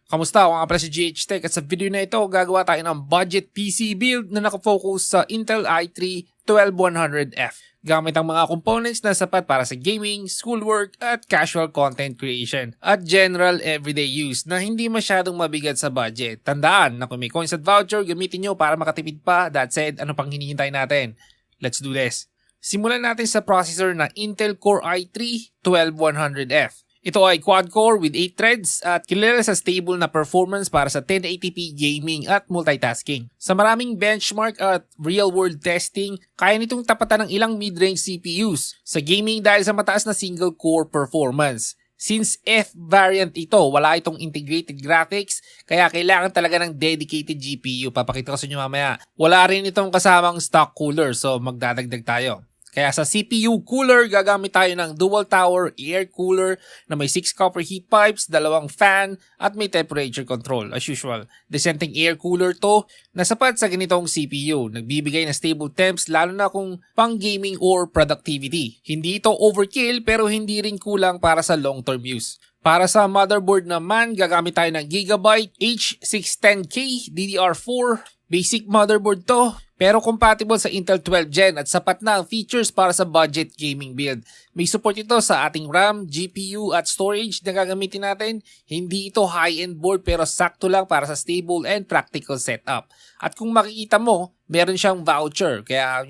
Kamusta? Ako nga pala si GH Tech at sa video na ito gagawa tayo ng budget PC build na nakafocus sa Intel i3-12100F gamit ang mga components na sapat para sa gaming, schoolwork at casual content creation at general everyday use na hindi masyadong mabigat sa budget. Tandaan na kung may coins at voucher, gamitin nyo para makatipid pa. That said, ano pang hinihintay natin? Let's do this. Simulan natin sa processor na Intel Core i3-12100F. Ito ay quad-core with 8 threads at kilala sa stable na performance para sa 1080p gaming at multitasking. Sa maraming benchmark at real-world testing, kaya nitong tapatan ng ilang mid-range CPUs sa gaming dahil sa mataas na single-core performance. Since F variant ito, wala itong integrated graphics, kaya kailangan talaga ng dedicated GPU. Papakita ko sa inyo mamaya. Wala rin itong kasamang stock cooler, so magdadagdag tayo. Kaya sa CPU cooler, gagamit tayo ng dual tower air cooler na may 6 copper heat pipes, 2 fan, at may temperature control. As usual, dissenting air cooler to na sapat sa ganitong CPU. Nagbibigay ng stable temps lalo na kung pang gaming or productivity. Hindi ito overkill pero hindi rin kulang para sa long-term use. Para sa motherboard naman, gagamit tayo ng Gigabyte H610K DDR4. Basic motherboard to, pero compatible sa Intel 12 Gen at sapat na ang features para sa budget gaming build. May support ito sa ating RAM, GPU at storage na gagamitin natin. Hindi ito high-end board pero sakto lang para sa stable and practical setup. At kung makikita mo, meron siyang voucher, kaya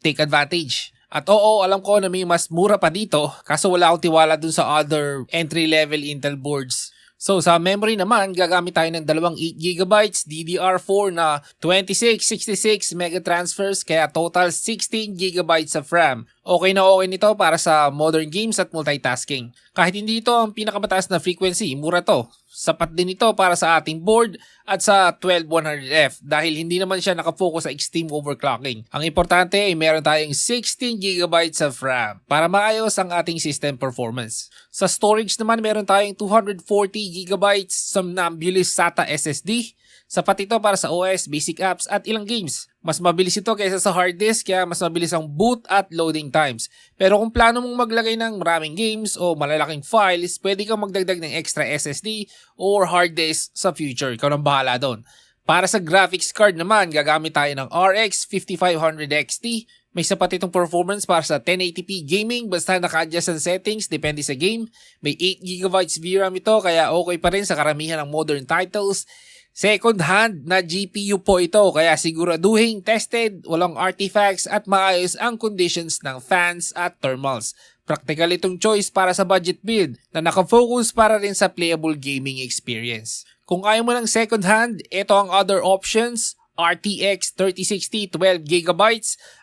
take advantage. At oo, alam ko na may mas mura pa dito, kaso wala akong tiwala dun sa other entry-level Intel boards. So sa memory naman, gagamit tayo ng 8GB DDR4 na 2666 megatransfers kaya total 16GB of RAM. Okay na okay nito para sa modern games at multitasking. Kahit hindi ito ang pinakamataas na frequency, mura to. Sapat din ito para sa ating board at sa 12100F dahil hindi naman siya nakafocus sa extreme overclocking. Ang importante ay meron tayong 16GB of RAM para maayos ang ating system performance. Sa storage naman meron tayong 240GB Somnambulous SATA SSD. Sapat ito para sa OS, basic apps at ilang games. Mas mabilis ito kaysa sa hard disk kaya mas mabilis ang boot at loading times. Pero kung plano mong maglagay ng maraming games o malalaking files, pwede kang magdagdag ng extra SSD or hard disk sa future. Ikaw nang bahala doon. Para sa graphics card naman, gagamit tayo ng RX 5500 XT. May sapat itong performance para sa 1080p gaming basta naka-adjust ang settings depende sa game. May 8GB VRAM ito kaya okay pa rin sa karamihan ng modern titles. Second hand na GPU po ito kaya siguraduhin tested, walang artifacts at maayos ang conditions ng fans at thermals. Practical itong choice para sa budget build na nakafocus para rin sa playable gaming experience. Kung ayaw mo ng second hand, ito ang other options. RTX 3060 12GB.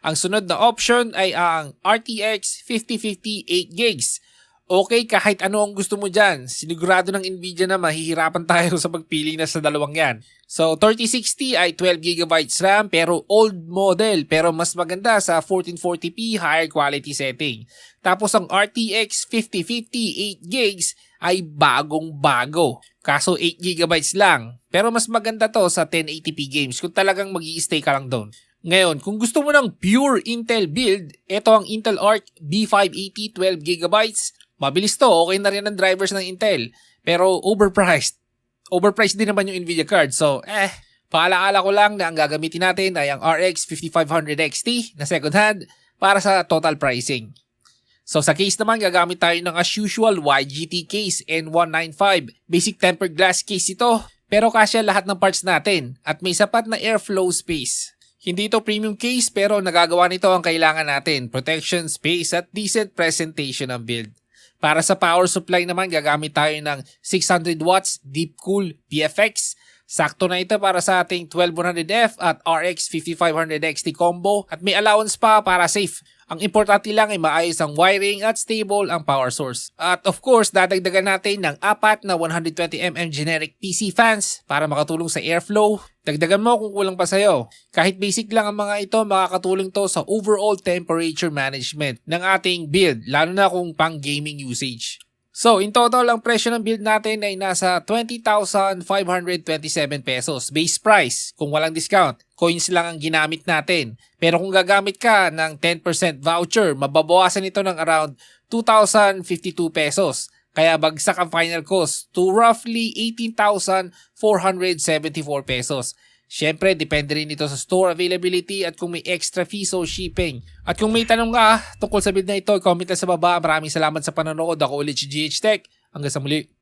Ang sunod na option ay ang RTX 5050 8GB. Okay, kahit ano ang gusto mo dyan. Sinigurado ng Nvidia na mahihirapan tayo sa pagpili na sa dalawang yan. So, 3060 ay 12GB RAM pero old model pero mas maganda sa 1440p higher quality setting. Tapos ang RTX 5050 8GB ay bagong-bago. Kaso 8GB lang. Pero mas maganda to sa 1080p games kung talagang mag-i-stay ka lang doon. Ngayon, kung gusto mo ng pure Intel build, ito ang Intel Arc B580 12GB. Mabilis to, okay na rin ang drivers ng Intel. Pero overpriced. Overpriced din naman yung Nvidia card. So, paalaala ko lang na ang gagamitin natin ay ang RX 5500 XT na second hand para sa total pricing. So, sa case naman, gagamit tayo ng as usual YGT case N195. Basic tempered glass case ito. Pero kasya lahat ng parts natin at may sapat na airflow space. Hindi ito premium case pero nagagawa nito ang kailangan natin. Protection, space at decent presentation ng build. Para sa power supply naman, gagamit tayo ng 600 watts deep cool PFX. Sakto na ito para sa ating 12100F at RX 5500 XT combo at may allowance pa para safe. Ang importante lang ay maayos ang wiring at stable ang power source. At of course, dadagdagan natin ng 4 na 120mm generic PC fans para makatulong sa airflow. Dagdagan mo kung kulang pa sa'yo. Kahit basic lang ang mga ito, makakatulong to sa overall temperature management ng ating build, lalo na kung pang gaming usage. So, in total, ang presyo ng build natin ay nasa 20,527 pesos. Base price, kung walang discount. Coins lang ang ginamit natin. Pero kung gagamit ka ng 10% voucher, mababawasan ito ng around 2,052 pesos. Kaya bagsak ang final cost to roughly 18,474 pesos. Siyempre, depende rin ito sa store availability at kung may extra fees o shipping. At kung may tanong ka tungkol sa build na ito, comment lang sa baba. Maraming salamat sa panonood. Ako ulit si GH Tech. Hanggang sa muli.